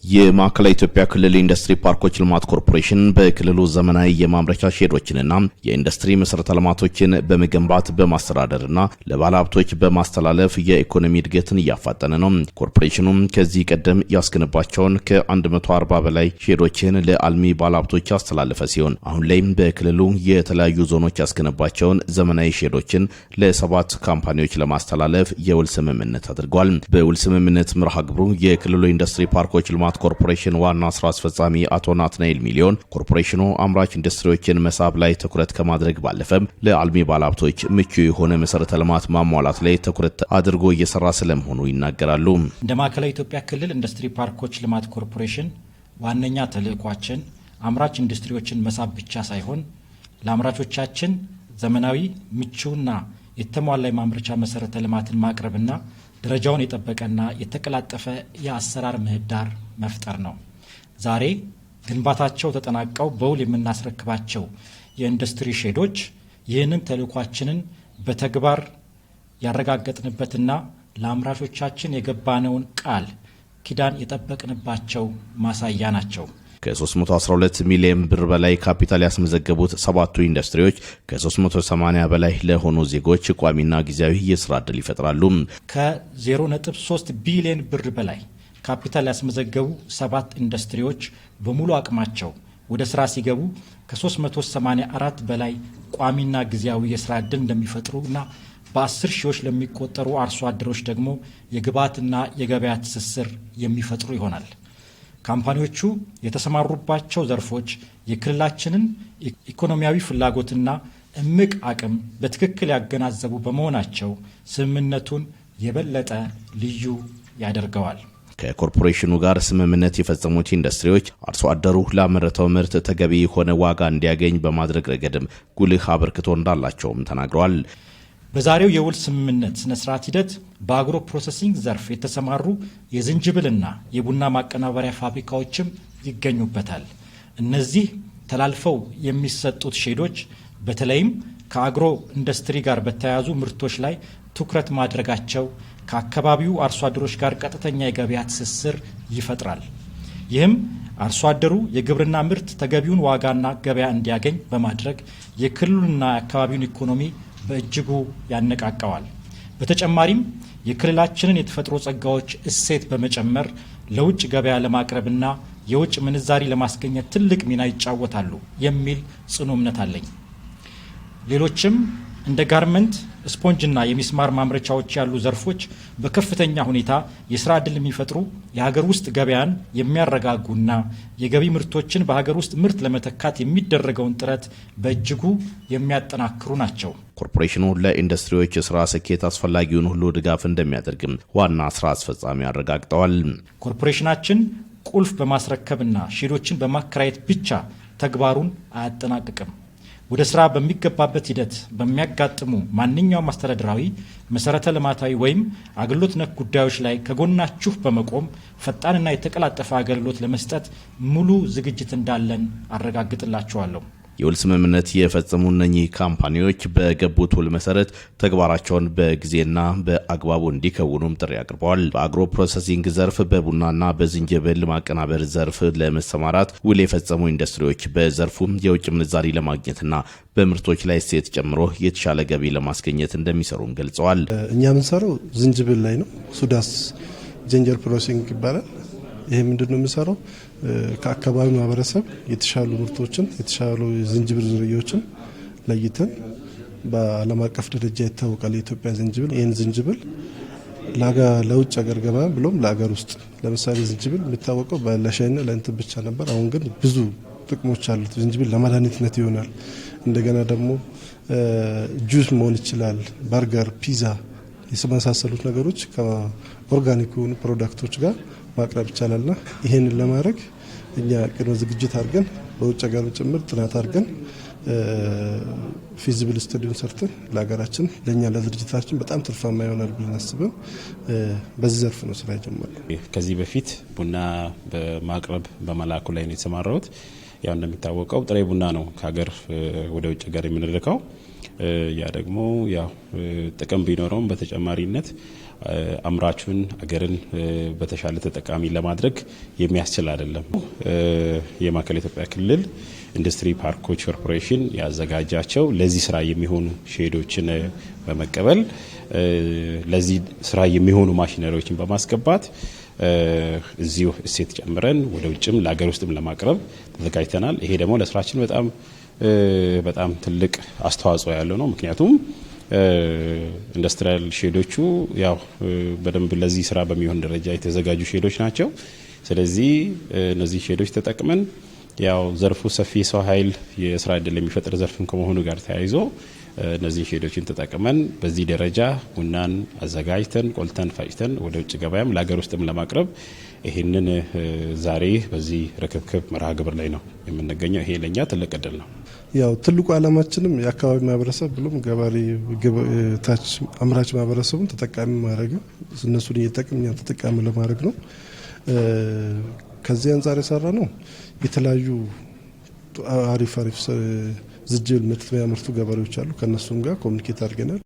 የማዕከላዊ ኢትዮጵያ ክልል ኢንዱስትሪ ፓርኮች ልማት ኮርፖሬሽን በክልሉ ዘመናዊ የማምረቻ ሼዶችንና የኢንዱስትሪ መሰረተ ልማቶችን በመገንባት በማስተዳደርና ለባለሀብቶች በማስተላለፍ የኢኮኖሚ እድገትን እያፋጠነ ነው። ኮርፖሬሽኑ ከዚህ ቀደም ያስገነባቸውን ከ140 በላይ ሼዶችን ለአልሚ ባለሀብቶች ያስተላለፈ ሲሆን አሁን ላይም በክልሉ የተለያዩ ዞኖች ያስገነባቸውን ዘመናዊ ሼዶችን ለ7 ካምፓኒዎች ለማስተላለፍ የውል ስምምነት አድርጓል። በውል ስምምነት መርሃ ግብሩ የክልሉ ኢንዱስትሪ ፓርኮች ልማት ኮርፖሬሽን ዋና ስራ አስፈጻሚ አቶ ናትናኤል ሚሊዮን ኮርፖሬሽኑ አምራች ኢንዱስትሪዎችን መሳብ ላይ ትኩረት ከማድረግ ባለፈም ለአልሚ ባለሀብቶች ምቹ የሆነ መሰረተ ልማት ማሟላት ላይ ትኩረት አድርጎ እየሰራ ስለመሆኑ ይናገራሉ። እንደ ማዕከላዊ ኢትዮጵያ ክልል ኢንዱስትሪ ፓርኮች ልማት ኮርፖሬሽን ዋነኛ ተልዕኳችን አምራች ኢንዱስትሪዎችን መሳብ ብቻ ሳይሆን ለአምራቾቻችን ዘመናዊ ምቹና የተሟላ የማምረቻ መሰረተ ልማትን ማቅረብና ደረጃውን የጠበቀና የተቀላጠፈ የአሰራር ምህዳር መፍጠር ነው። ዛሬ ግንባታቸው ተጠናቀው በውል የምናስረክባቸው የኢንዱስትሪ ሼዶች ይህንን ተልዕኳችንን በተግባር ያረጋገጥንበትና ለአምራቾቻችን የገባነውን ቃል ኪዳን የጠበቅንባቸው ማሳያ ናቸው። ከ312 ሚሊዮን ብር በላይ ካፒታል ያስመዘገቡት 7ቱ ኢንዱስትሪዎች ከ380 በላይ ለሆኑ ዜጎች ቋሚና ጊዜያዊ የስራ ዕድል ይፈጥራሉ። ከ0.3 ቢሊዮን ብር በላይ ካፒታል ያስመዘገቡ 7 ኢንዱስትሪዎች በሙሉ አቅማቸው ወደ ስራ ሲገቡ ከ384 በላይ ቋሚና ጊዜያዊ የስራ ዕድል እንደሚፈጥሩና በ10 ሺዎች ለሚቆጠሩ አርሶ አደሮች ደግሞ የግብዓትና የገበያ ትስስር የሚፈጥሩ ይሆናል። ካምፓኒዎቹ የተሰማሩባቸው ዘርፎች የክልላችንን ኢኮኖሚያዊ ፍላጎትና እምቅ አቅም በትክክል ያገናዘቡ በመሆናቸው ስምምነቱን የበለጠ ልዩ ያደርገዋል። ከኮርፖሬሽኑ ጋር ስምምነት የፈጸሙት ኢንዱስትሪዎች አርሶ አደሩ ላመረተው ምርት ተገቢ የሆነ ዋጋ እንዲያገኝ በማድረግ ረገድም ጉልህ አበርክቶ እንዳላቸውም ተናግረዋል። በዛሬው የውል ስምምነት ስነስርዓት ሂደት በአግሮ ፕሮሰሲንግ ዘርፍ የተሰማሩ የዝንጅብልና የቡና ማቀናበሪያ ፋብሪካዎችም ይገኙበታል። እነዚህ ተላልፈው የሚሰጡት ሼዶች በተለይም ከአግሮ ኢንዱስትሪ ጋር በተያያዙ ምርቶች ላይ ትኩረት ማድረጋቸው ከአካባቢው አርሶ አደሮች ጋር ቀጥተኛ የገበያ ትስስር ይፈጥራል። ይህም አርሶ አደሩ የግብርና ምርት ተገቢውን ዋጋና ገበያ እንዲያገኝ በማድረግ የክልሉና የአካባቢውን ኢኮኖሚ በእጅጉ ያነቃቀዋል። በተጨማሪም የክልላችንን የተፈጥሮ ጸጋዎች እሴት በመጨመር ለውጭ ገበያ ለማቅረብና የውጭ ምንዛሪ ለማስገኘት ትልቅ ሚና ይጫወታሉ የሚል ጽኑ እምነት አለኝ። ሌሎችም እንደ ጋርመንት፣ ስፖንጅና የሚስማር ማምረቻዎች ያሉ ዘርፎች በከፍተኛ ሁኔታ የስራ ዕድል የሚፈጥሩ የሀገር ውስጥ ገበያን የሚያረጋጉና የገቢ ምርቶችን በሀገር ውስጥ ምርት ለመተካት የሚደረገውን ጥረት በእጅጉ የሚያጠናክሩ ናቸው። ኮርፖሬሽኑ ለኢንዱስትሪዎች የስራ ስኬት አስፈላጊውን ሁሉ ድጋፍ እንደሚያደርግም ዋና ስራ አስፈጻሚ አረጋግጠዋል። ኮርፖሬሽናችን ቁልፍ በማስረከብና ሼዶችን በማከራየት ብቻ ተግባሩን አያጠናቅቅም። ወደ ስራ በሚገባበት ሂደት በሚያጋጥሙ ማንኛውም አስተዳደራዊ፣ መሰረተ ልማታዊ ወይም አገልግሎት ነክ ጉዳዮች ላይ ከጎናችሁ በመቆም ፈጣንና የተቀላጠፈ አገልግሎት ለመስጠት ሙሉ ዝግጅት እንዳለን አረጋግጥላችኋለሁ። የውል ስምምነት የፈጸሙ እነኚህ ካምፓኒዎች በገቡት ውል መሰረት ተግባራቸውን በጊዜና በአግባቡ እንዲከውኑም ጥሪ አቅርበዋል። በአግሮ ፕሮሰሲንግ ዘርፍ በቡናና በዝንጅብል ማቀናበር ዘርፍ ለመሰማራት ውል የፈጸሙ ኢንዱስትሪዎች በዘርፉ የውጭ ምንዛሪ ለማግኘትና በምርቶች ላይ እሴት ጨምሮ የተሻለ ገቢ ለማስገኘት እንደሚሰሩም ገልጸዋል። እኛ የምንሰራው ዝንጅብል ላይ ነው። ሱዳስ ጂንጀር ፕሮሰሲንግ ይባላል። ይሄ ምንድነው የሚሰራው? ከአካባቢው ማህበረሰብ የተሻሉ ምርቶችን የተሻሉ ዝንጅብል ዝርያዎችን ለይተን በዓለም አቀፍ ደረጃ ይታወቃል የኢትዮጵያ ዝንጅብል። ይህን ዝንጅብል ለውጭ ሀገር ገበያ ብሎም ለሀገር ውስጥ ለምሳሌ ዝንጅብል የሚታወቀው ለሻይና ለእንትን ብቻ ነበር። አሁን ግን ብዙ ጥቅሞች አሉት። ዝንጅብል ለመድኃኒትነት ይሆናል። እንደገና ደግሞ ጁስ መሆን ይችላል። በርገር፣ ፒዛ የመሳሰሉት ነገሮች ከኦርጋኒክ የሆኑ ፕሮዳክቶች ጋር ማቅረብ ይቻላልና ይሄንን ለማድረግ እኛ ቅድመ ዝግጅት አድርገን በውጭ ሀገር ጭምር ጥናት አድርገን ፊዚብል ስታዲውን ሰርተን ለሀገራችን ለእኛ ለድርጅታችን በጣም ትርፋማ ይሆናል ብለን አስበን በዚህ ዘርፍ ነው ስራ የጀመርነው። ከዚህ በፊት ቡና በማቅረብ በመላኩ ላይ ነው የተሰማራሁት። ያው እንደሚታወቀው ጥሬ ቡና ነው ከሀገር ወደ ውጭ ሀገር የምንልከው። ያ ደግሞ ያው ጥቅም ቢኖረውም በተጨማሪነት አምራቹን አገርን በተሻለ ተጠቃሚ ለማድረግ የሚያስችል አይደለም። የማዕከላዊ ኢትዮጵያ ክልል ኢንዱስትሪ ፓርኮች ኮርፖሬሽን ያዘጋጃቸው ለዚህ ስራ የሚሆኑ ሼዶችን በመቀበል ለዚህ ስራ የሚሆኑ ማሽነሪዎችን በማስገባት እዚሁ እሴት ጨምረን ወደ ውጭም ለሀገር ውስጥም ለማቅረብ ተዘጋጅተናል። ይሄ ደግሞ ለስራችን በጣም ትልቅ አስተዋጽኦ ያለው ነው። ምክንያቱም ኢንዱስትሪያል ሼዶቹ ያው በደንብ ለዚህ ስራ በሚሆን ደረጃ የተዘጋጁ ሼዶች ናቸው። ስለዚህ እነዚህ ሼዶች ተጠቅመን ያው ዘርፉ ሰፊ ሰው ኃይል የስራ ዕድል የሚፈጥር ዘርፍም ከመሆኑ ጋር ተያይዞ እነዚህ ሼዶችን ተጠቅመን በዚህ ደረጃ ቡናን አዘጋጅተን ቆልተን ፈጭተን ወደ ውጭ ገበያም ለሀገር ውስጥም ለማቅረብ ይህንን ዛሬ በዚህ ርክክብ መርሃ ግብር ላይ ነው የምንገኘው። ይሄ ለኛ ትልቅ ዕድል ነው። ያው ትልቁ ዓላማችንም የአካባቢ ማህበረሰብ ብሎም ገበሬ ታች አምራች ማህበረሰቡን ተጠቃሚ ማድረግ ነው። እነሱን እየጠቀም እኛን ተጠቃሚ ለማድረግ ነው። ከዚህ አንጻር የሰራ ነው የተለያዩ አሪፍ ዝንጅብል ምርት የሚያመርቱ ገበሬዎች አሉ። ከነሱም ጋር ኮሚኒኬት አድርገናል።